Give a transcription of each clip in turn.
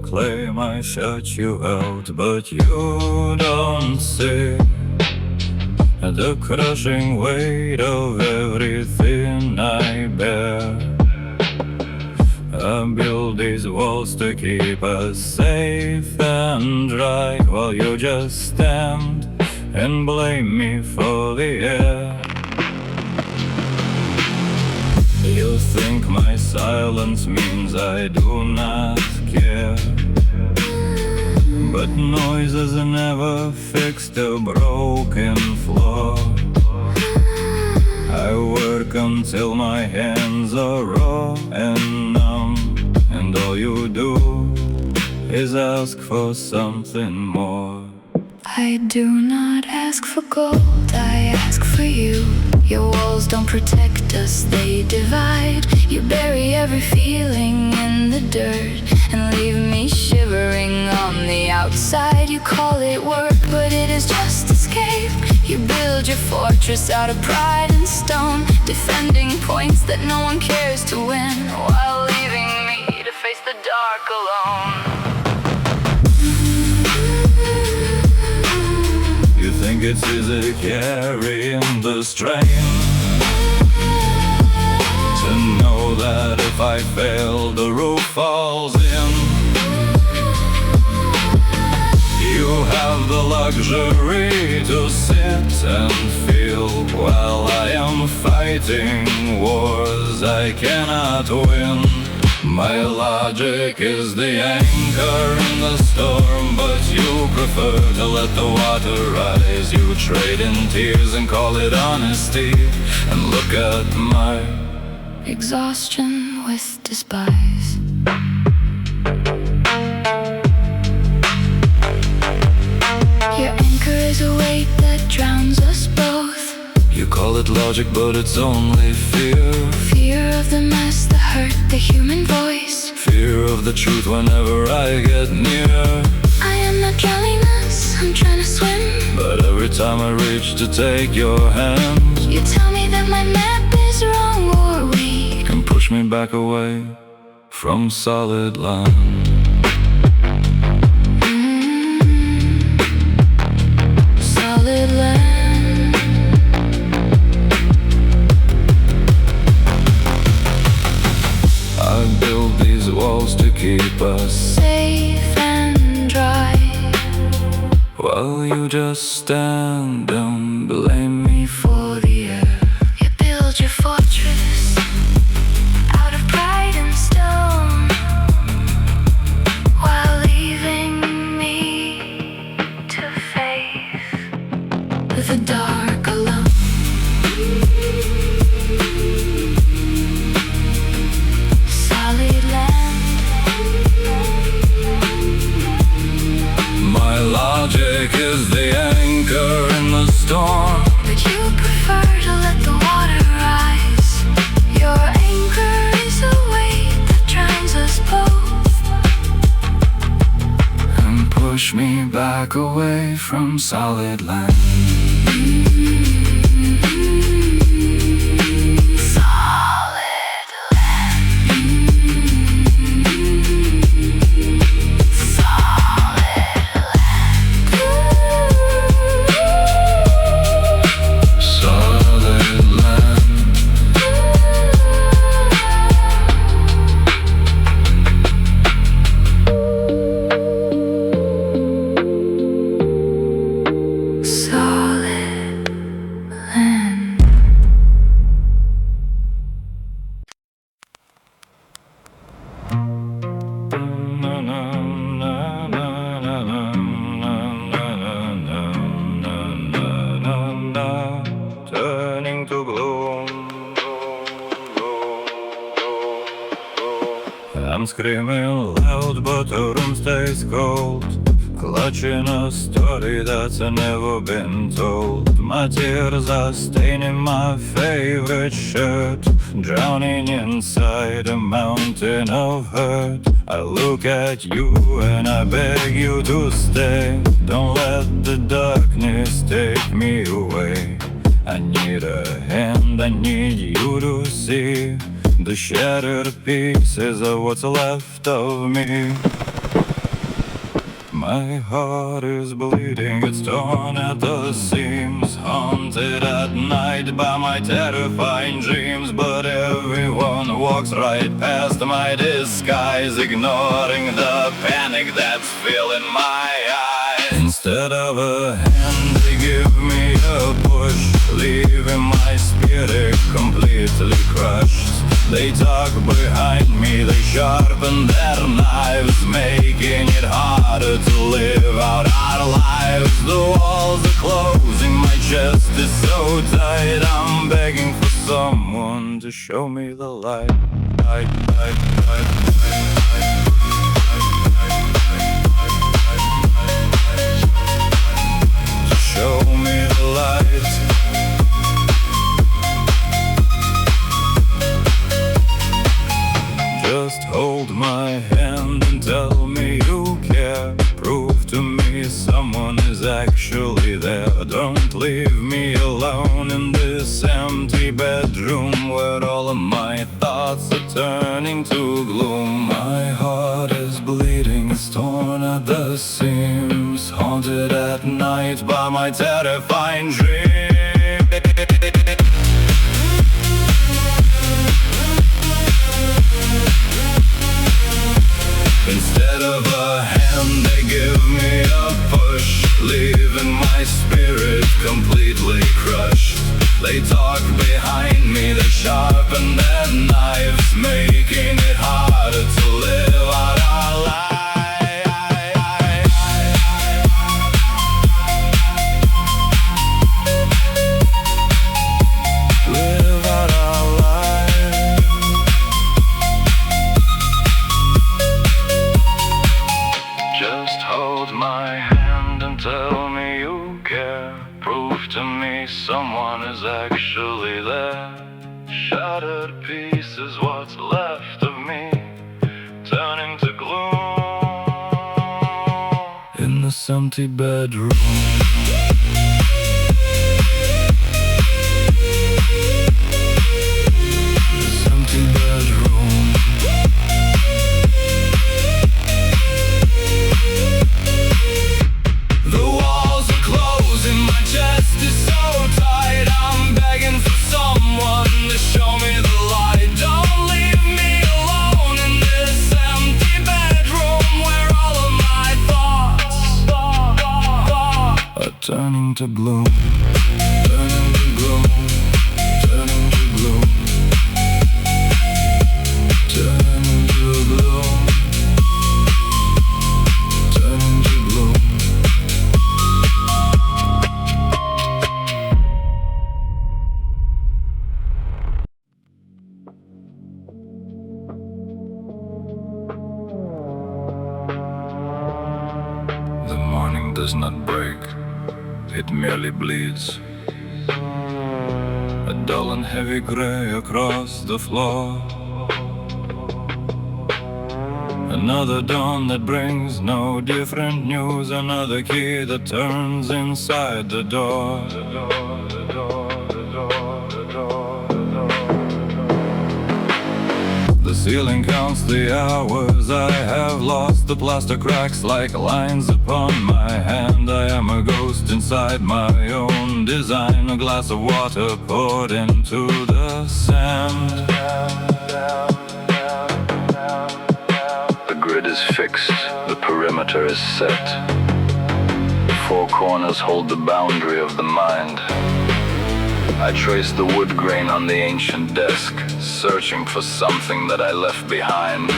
claim I shut you out, but you don't see the crushing weight of everything I bear. I build these walls to keep us safe and dry, while you just stand and blame me for the air. You think my silence means I do not care, but noises never fixed a broken floor. I work until my hands are raw and numb, and all you do is ask for something more. I do not ask for gold, I ask for you. Your walls don't protect us, they divide. You bury every feeling in the dirt and leave me shivering on the outside. You call it work, but it is just escape. You build your fortress out of pride and stone, defending points that no one cares to win, while leaving me to face the dark alone. You think it's easy carrying the strain, to know that if I fail the roof falls in. You have the luxury to sit and feel, while I am fighting wars I cannot win. My logic is the anchor in the storm, but you prefer to let the water rise. You trade in tears and call it honesty, and look at my exhaustion with despise. Your anchor is a weight that drowns us both. You call it logic, but it's only fear. Fear of the mess, the hurt, the human voice. Fear of the truth whenever I get near. I am not drowning us, I'm trying to swim, but every time I reach to take your hand, you tell me that my map is wrong or weak, and push me back away from solid land. Solid land. I build these walls to keep us safe and dry, while you just stand and blame me for the air. You build your fortress out of pride and stone, while leaving me to face the dark alone. Solid land. My logic is the anchor in the storm, But you prefer to let the water rise. Your anchor is a weight that drowns us both, and push me back away from solid land. Turning to gloom, I'm screaming loud, but the room stays cold, clutching a story that's never been told. My tears are staining my favorite shirt, drowning inside a mountain of hurt. I look at you and I beg you to stay. Don't let the darkness take me away. I need a hand, I need you to see the shattered pieces of what's left of me. My heart is bleeding, it's torn at the seams, haunted at night by my terrifying dreams. But everyone walks right past my disguise, ignoring the panic that's filling my eyes. Instead of a hand, they give me a push, leaving my spirit completely crushed. They talk behind me, they sharpen their knives, making it harder to live out our lives. The walls are closing, my chest is so tight, I'm begging for someone to show me the light. To show me the light. Just hold my hand and tell me you care. Prove to me someone is actually there. Don't leave me alone in this empty bedroom where all of my thoughts are turning to gloom. My heart is bleeding, it's torn at the seams, haunted at night by my terrifying dreams. Instead of a hand, they give me a push, leaving my spirit completely crushed. They talk behind me, they sharpen their knives, making it harder to live out our lives. Live out our lives. Just hold my hand and tell me you care. Prove to me someone is actually there. Shattered pieces, what's left of me, turning to gloom in this empty bedroom. This empty bedroom. The walls are closing, my chest is so tight, I'm begging for someone to show me the light. Don't leave me alone in this empty bedroom where all of my thoughts are turning to gloom. Turning to gloom. Turning to gloom. Turning to gloom. Turning to gloom. The morning does not break, it merely bleeds. A dull and heavy gray across the floor. Another dawn that brings no different news. Another key that turns inside the door. The ceiling counts the hours I have lost. The plaster cracks like lines upon my hand. I am a ghost inside my own design. A glass of water poured into the sand. The grid is fixed, the perimeter is set. The four corners hold the boundary of the mind. I trace the wood grain on the ancient desk, searching for something that I left behind.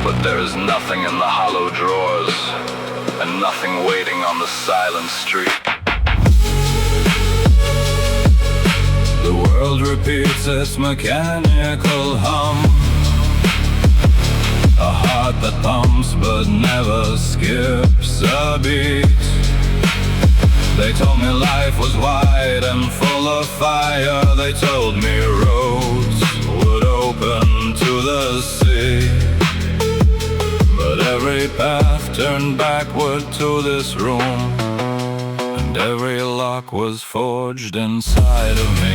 But there is nothing in the hollow drawers, and nothing waiting on the silent street. The world repeats its mechanical hum. A heart that pumps but never skips a beat. They told me life was wide and full of fire. They told me roads would open to the sea. But every path turned backward to this room, and every lock was forged inside of me.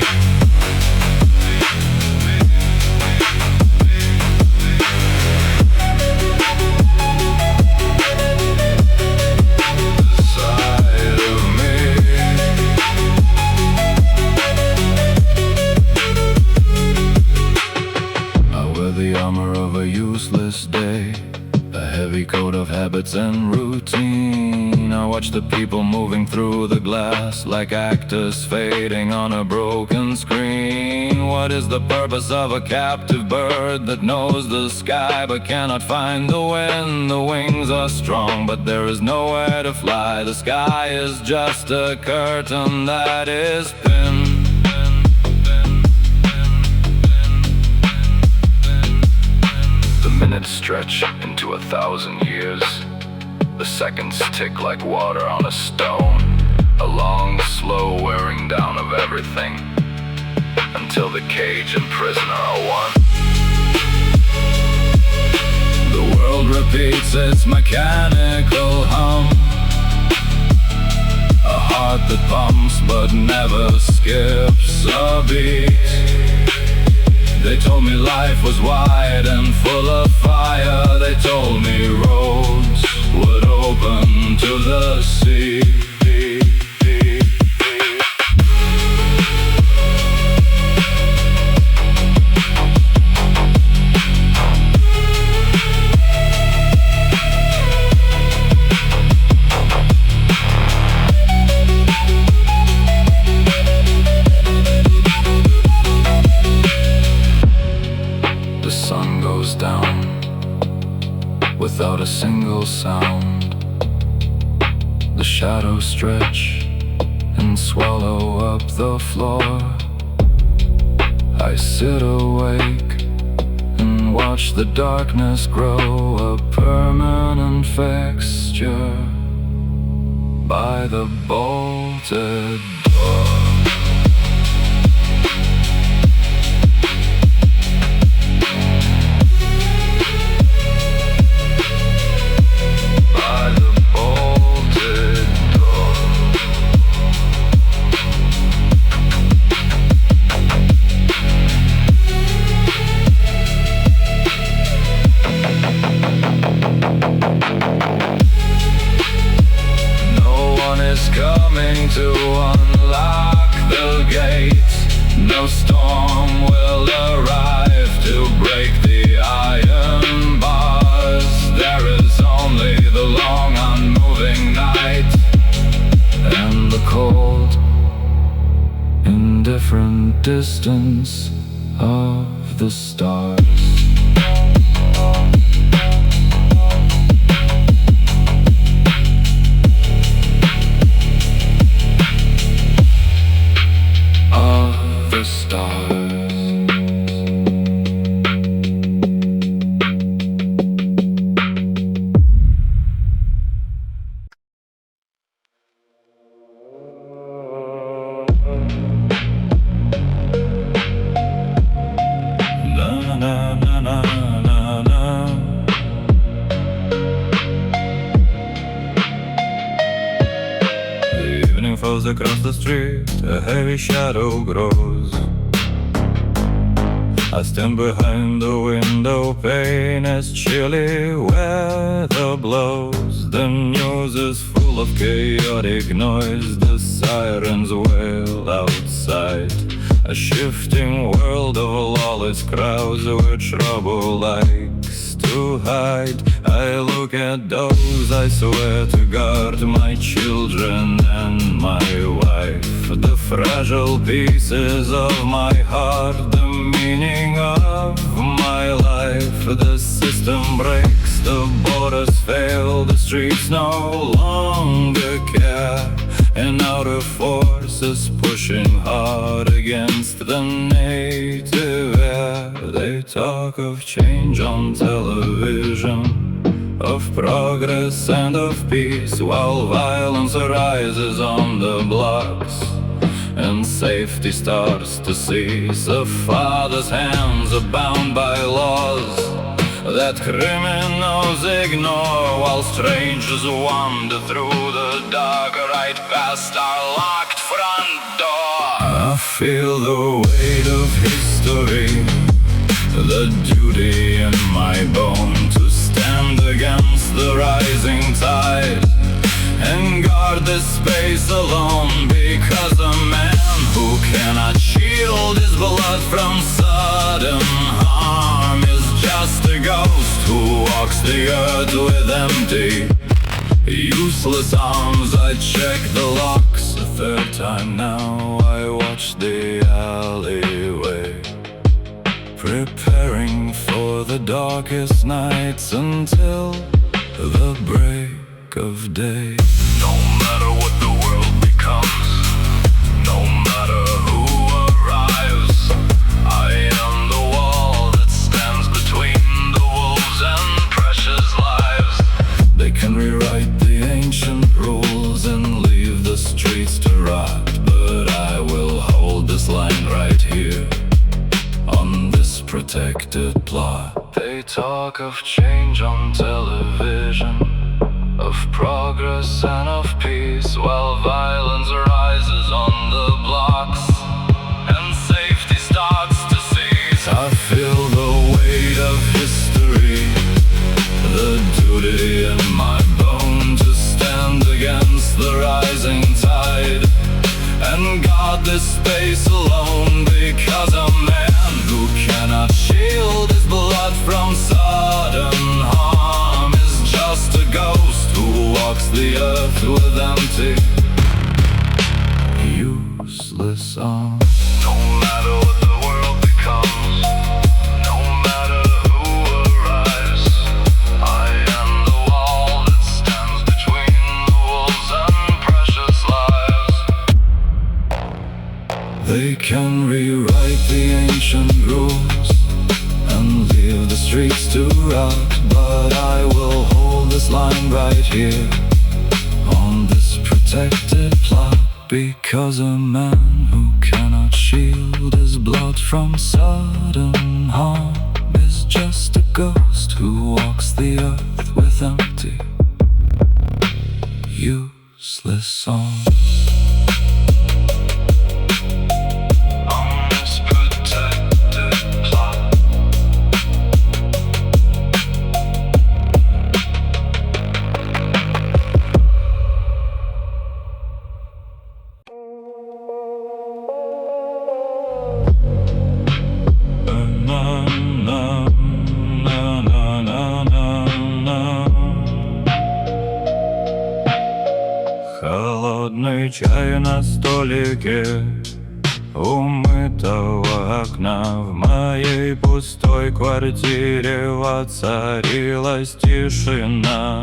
habits and routine. I watch the people moving through the glass like actors fading on a broken screen. What is the purpose of a captive bird that knows the sky but cannot find the wind? The wings are strong but there is nowhere to fly. The sky is just a curtain that is pinned. Minutes stretch into 1,000 years. The seconds tick like water on a stone. A long, slow wearing down of everything, until the cage and prisoner are one. The world repeats its mechanical hum, a heart that pumps but never skips a beat. They told me life was wide and full of fire. They told me roads would open to the sea. Down without a single sound. The shadows stretch and swallow up the floor. I sit awake and watch the darkness grow, a permanent fixture by the bolted door. Coming to unlock the gate. No storm will arrive to break the iron bars. There is only the long unmoving night and the cold, indifferent distance of the stars. The stars. Na na na na na na. The evening falls across the street, a heavy shadow grows. I stand behind the window pane as chilly weather blows. The news is full of chaotic noise, the sirens wail outside. A shifting world of lawless crowds where trouble likes to hide. I look at those I swear to guard, my children and my wife. The fragile pieces of my heart, the meaning of my life. The system breaks, the borders fail, the streets no longer care. And outer forces pushing hard against the native air. They talk of change on television, of progress and of peace, while violence arises on the blocks and safety starts to cease. A father's hands are bound by laws that criminals ignore, while strangers wander through the dark right past our locked front door. I feel the weight of history, the duty in my bone to stand against the rising tide and guard this space alone, because a man who cannot shield his blood from sudden harm is just a ghost who walks the earth with empty, useless arms. I check the locks a third time now. I watch the alleyway, preparing for the darkest nights until the break of day. No matter what the world becomes, no matter who arrives, I am the wall that stands between the wolves and precious lives. They can rewrite the ancient rules and leave the streets to rot, but I will hold this line right here on this protected plot. They talk of change on television, of progress and of peace, while violence rises on the blocks and safety starts to cease. I feel the weight of history, the duty in my bone to stand against the rising tide and guard this space alone, because a man who cannot shield his blood from sudden harm is just a ghost who walks the earth with empty, useless arms. No matter what the world becomes, no matter who arrives, I am the wall that stands between the wolves and precious lives. They can rewrite the ancient rules and leave the streets to rot, but I will hold this line right here on this protected plot, because a man who cannot shield his blood from sudden harm is just a ghost who walks the earth with empty, useless arms. On this protected plot, Холодный чай на столике умытого окна. В моей пустой квартире воцарилась тишина.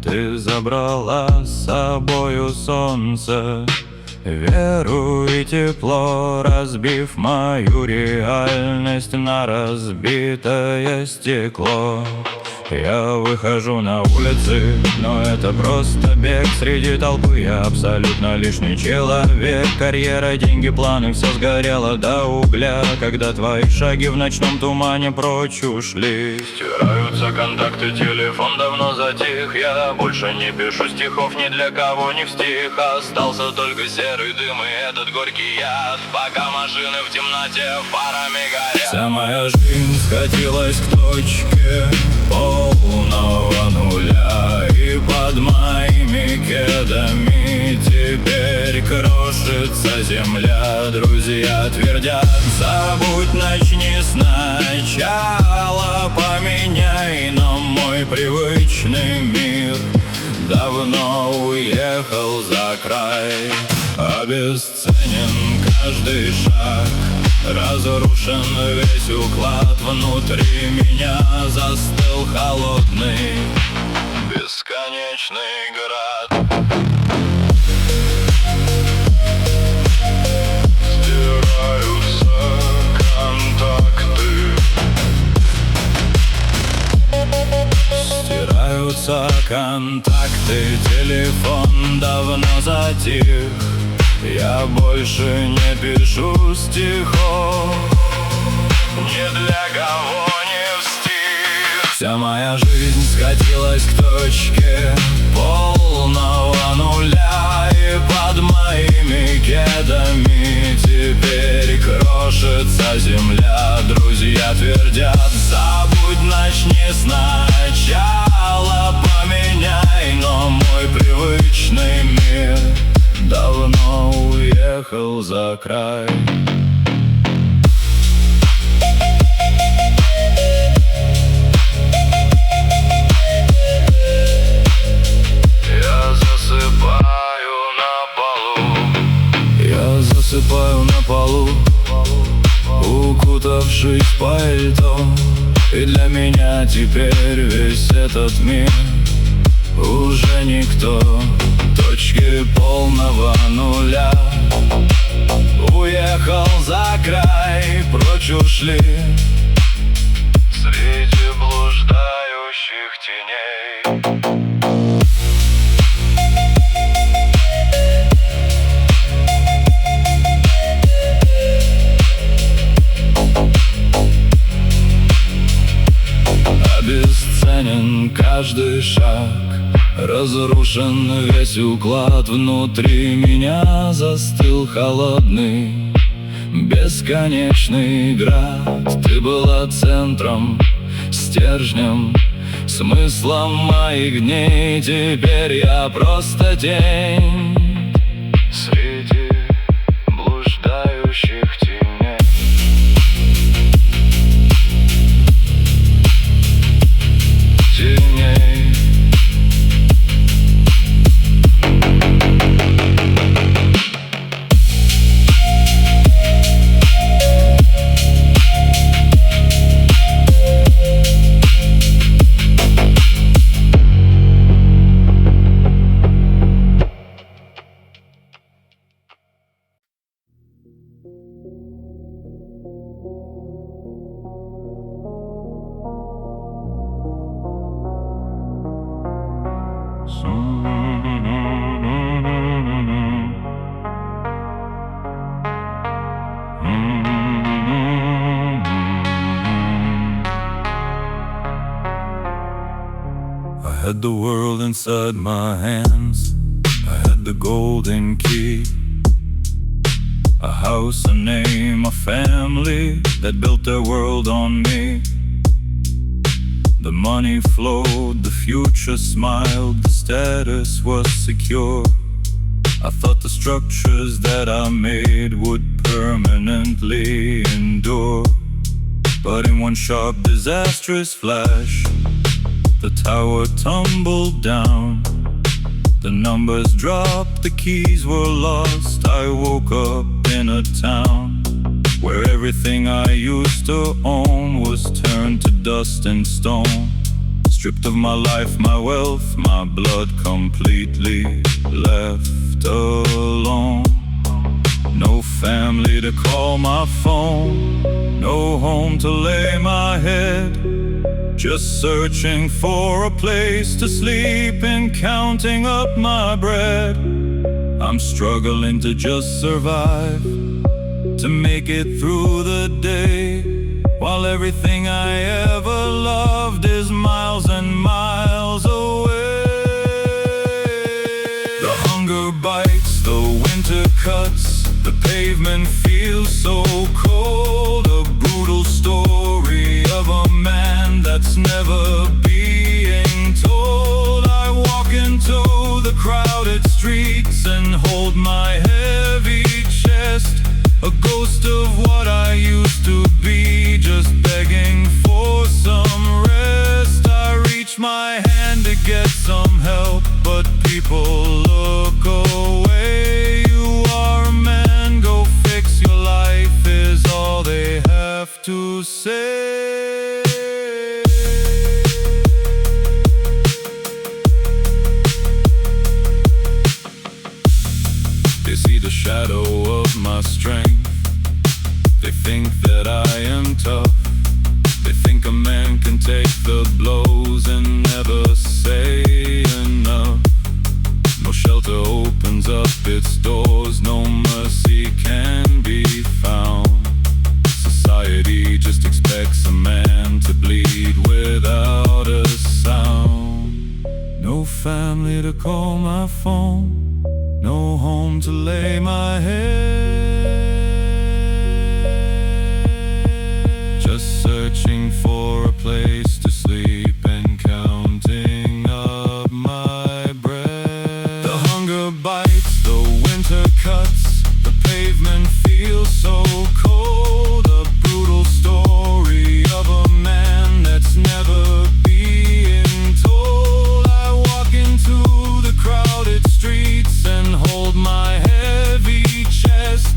Ты забрала с собою солнце, веру и тепло, разбив мою реальность на разбитое стекло. Я выхожу на улицы, но это просто бег среди толпы. Я абсолютно лишний человек. Карьера, деньги, планы, все сгорело до угля, когда твои шаги в ночном тумане прочь ушли. стираются контакты, телефон давно затих. Я больше не пишу стихов ни для кого, не в стих. Остался только серый дым и этот горький яд, пока машины в темноте фарами горят. Вся моя жизнь скатилась к точке полного нуля, и под моими кедами теперь крошится земля. Друзья твердят: забудь, начни сначала, поменяй, но мой привычный мир давно уехал за край. Обесценен каждый шаг, разрушен весь уклад. Внутри меня застыл холодный, Бесконечный град. Стираются контакты, стираются контакты, телефон давно затих. Я больше не пишу стихов, ни для кого не в стих. Вся моя жизнь скатилась к точке полного нуля, и под моими кедами теперь крошится земля. Друзья твердят: забудь, начни сначала, поменяй, но мой привычный мир давно уехал за край. закутавшись в пальто. И для меня теперь весь этот мир уже никто. Точки полного нуля. Уехал за край, прочь ушли среди блуждающих теней. Обесценен каждый шаг, разрушен весь уклад. Внутри меня застыл холодный, бесконечный град. Ты была центром, стержнем, смыслом моих дней. Теперь я просто тень среди блуждающих теней. I had the world inside my hands. I had the golden key, a house, a name, a family that built their world on me. The money flowed, the future smiled, the status was secure. I thought the structures that I made would permanently endure. But in one sharp, disastrous flash, the tower tumbled down. The numbers dropped, the keys were lost. I woke up in a town where everything I used to own was turned to dust and stone. Stripped of my life, my wealth, my blood, completely left alone. No family to call my phone, no home to lay my head. Just searching for a place to sleep and counting up my bread. I'm struggling to just survive, to make it through the day, while everything I ever loved is miles and miles away. The hunger bites, the winter cuts, the pavement feels so cold. A brutal story of a man that's never being told. I walk into the crowded streets and hold my heavy chest, a ghost of what I used to be, just begging for some rest. I reach my hand to get some help, but people look away. You are a man, go fix your life, is all they have to say. They see the shadow of my strength. They think that I am tough. They think a man can take the blows and never say enough. No shelter opens up its doors, no mercy can be found. Society just expects a man to bleed without a sound. No family to call my phone, no home to lay my head. Just searching for a place to sleep and counting up my bread. The hunger bites, the winter cuts, the pavement feels so cold. A brutal story of a man that's never being told. I walk into the crowded streets and hold my heavy chest,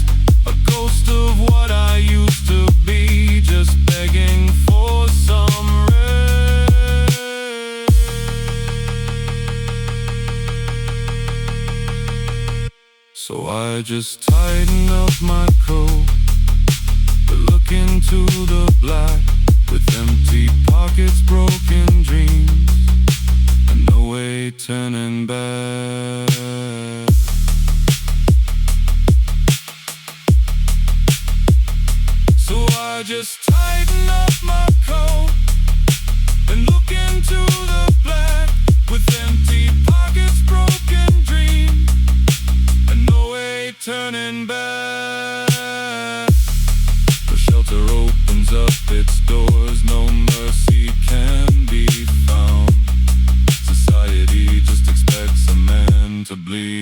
just tighten up my coat, look into the black with empty pockets, broken dreams, and no way turning back. So I just tighten up my coat and look into the black with empty pockets, broken dreams, and no way turning back. The shelter opens up its doors, no mercy can be found. Society just expects a man to bleed.